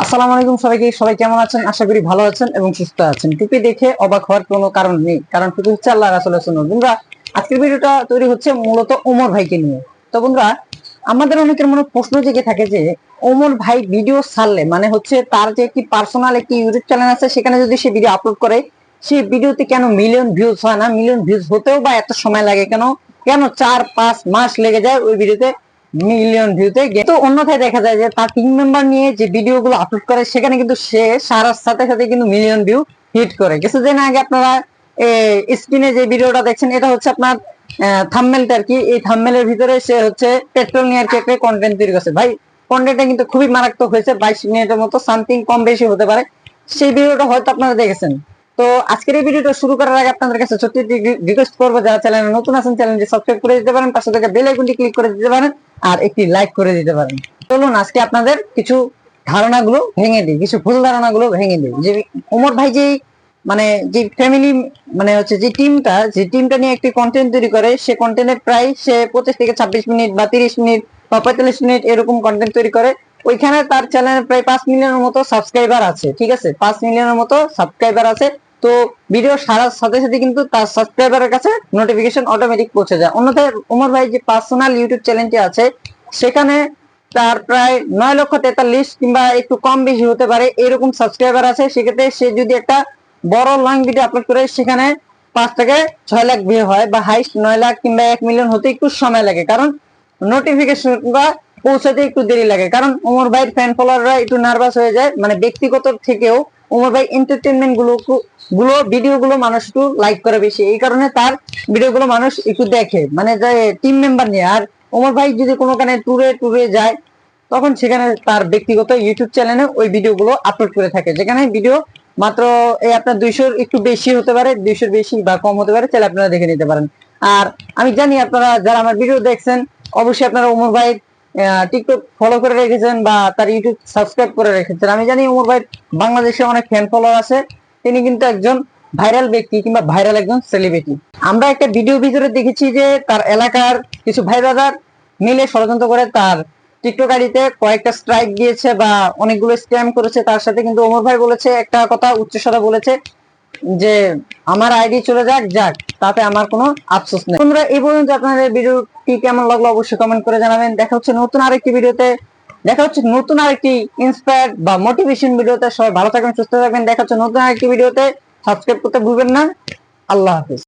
আসসালামু আলাইকুম সবাইকে। সবাই কেমন আছেন? আশা করি ভালো আছেন এবং সুস্থ আছেন। টুপি দেখে অবাক হওয়ার কোনো কারণ নেই, কারণ টুপি হচ্ছে আল্লাহ রাসূলের সুন্নাহ। বন্ধুরা, আজকের ভিডিওটা তৈরি হচ্ছে মূলত ওমর ভাইকে নিয়ে। তো বন্ধুরা, আমাদের অনেকের মনে প্রশ্ন জেগে থাকে যে ওমর ভাই ভিডিও ছাড়লে মানে হচ্ছে তার যে একটি পার্সোনাল একটি ইউটিউব চ্যানেল আছে, সেখানে যদি সে ভিডিও আপলোড করে সেই ভিডিওতে কেন মিলিয়ন ভিউজ হয় না? মিলিয়ন ভিউজ হতেও বা এত সময় লাগে কেন? কেন 4-5 মাস লেগে যায় ওই ভিডিওতে মিলিয়ন ভিউতে? তো অন্যথায় দেখা যায় যে তার টিম মেম্বার নিয়ে যে ভিডিও গুলো আপলোড করে সেখানে কিন্তু সে সারার সাথে সাথে কিন্তু মিলিয়ন ভিউ হিট করে। কিছুদিন আগে আপনারা স্ক্রিনে যে ভিডিওটা দেখছেন, এটা হচ্ছে আপনার থাম্বনেলটা আর কি। এই থাম্বনেলের ভিতরে সে হচ্ছে পেট্রোল নিয়ে আর কি একটা কন্টেন্ট তৈরি করছে। ভাই, কন্টেন্টটা কিন্তু খুবই মারাত্মক হয়েছে, 22 মিনিটের মতো সামথিং, কম বেশি হতে পারে। সেই ভিডিওটা হয়তো আপনারা দেখেছেন। তো আজকের এই ভিডিওটা শুরু করার আগে আপনাদের কাছে ছোট্ট রিকোয়েস্ট করবো, যারা চ্যানেলে নতুন আছেন চ্যানেলটি সাবস্ক্রাইব করে দিতে পারেন, পাশে থেকে বেল আইকনটি ক্লিক করে দিতে পারেন, আর একটি লাইক করে দিতে পারেন। চলুন আজকে আপনাদের কিছু ধারণাগুলো ভেঙে দিই, কিছু ভুল ধারণাগুলো ভেঙে দিই। যে ওমর ভাই যে মানে যে ফ্যামিলি মানে হচ্ছে যে টিমটা নিয়ে একটি কন্টেন্ট তৈরি করে, সে কন্টেন্টের প্রায় সে 25 থেকে 26 মিনিট বা 30 মিনিট বা 45 মিনিট এরকম কন্টেন্ট তৈরি করে। ওইখানে তার চ্যানেলে প্রায় 5 মিলিয়নের মতো সাবস্ক্রাইবার আছে। ঠিক আছে, 5 মিলিয়নের মতো সাবস্ক্রাইবার আছে। তো ভিডিও সারার সাথে সাথে কিন্তু তার সাবস্ক্রাইবারের কাছে নোটিফিকেশন অটোমেটিক পৌঁছে যায়। অন্যথায় ওমর ভাই যে পার্সোনাল ইউটিউব চ্যানেলটি আছে, সেখানে তার প্রায় 9,43,000 কিংবা একটু কম বেশি হতে পারে এরকম সাবস্ক্রাইবার আছে। সেক্ষেত্রে সে যদি একটা বড় লং ভিডিও আপলোড করে, সেখানে 5 থেকে 6 লাখ ভিউ হয়, বা হাইস্ট 9 লাখ কিংবা 1 মিলিয়ন হতে একটু সময় লাগে, কারণ নোটিফিকেশন পৌঁছাতে একটু দেরি লাগে। কারণ ওমর ভাইয়ের ফ্যান ফলোয়াররা একটু নার্ভাস হয়ে যায়, মানে ব্যক্তিগত থেকেও ওমর ভাই এন্টারটেনমেন্ট ভিডিও গুলো মানুষ একটু লাইক করে বেশি, এই কারণে তার ভিডিও গুলো মানুষ একটু দেখে, মানে টিম মেম্বার নিয়ে। আর ওমর ভাই যদি কোনোখানে ট্যুরে যায়, তখন সেখানে তার ব্যক্তিগত ইউটিউব চ্যানেলে ওই ভিডিওগুলো আপলোড করে থাকে, যেখানে ভিডিও মাত্র এই আপনার 200 একটু বেশি হতে পারে, 200 বেশি বা কম হতে পারে, তাহলে আপনারা দেখে নিতে পারেন। আর আমি জানি আপনারা যারা আমার ভিডিও দেখছেন, অবশ্যই আপনারা ওমর ভাই টিকটক ফলো করে রেখেছেন বা তার ইউটিউব সাবস্ক্রাইব করে রেখেছেন। আমি জানি ওমর ভাই বাংলাদেশে অনেক ফ্যান ফলোয়ার আছে, তিনি কিন্তু একজন ভাইরাল ব্যক্তি কিংবা ভাইরাল একজন সেলিব্রিটি। আমরা একটা ভিডিও ভিতরে দেখেছি যে তার এলাকার কিছু ভাই ব্রাদার মিলে ষড়যন্ত্র করে তার টিকটক আইডিতে কয়েকটা স্ট্রাইক দিয়েছে বা অনেকগুলো স্ক্যাম করেছে তার সাথে। কিন্তু ওমর ভাই বলেছে একটা কথা, উচ্চস্বরে বলেছে যে আমার আইডি চলে যাক যাক, তাতে আমার কোনো আফসোস নেই। বন্ধুরা, এই পর্যন্ত আপনাদের ভিডিওটি কেমন লাগলো অবশ্যই কমেন্ট করে জানাবেন। দেখা হচ্ছে নতুন আরেকটি ভিডিওতে, দেখা হচ্ছে নতুন আরেকটি ইন্সপায়ার বা মোটিভেশন ভিডিওতে। সবাই ভালো থাকবেন, সুস্থ থাকবেন। দেখা হচ্ছে নতুন আরেকটি ভিডিওতে। সাবস্ক্রাইব করতে ভুলবেন না। আল্লাহ হাফেজ।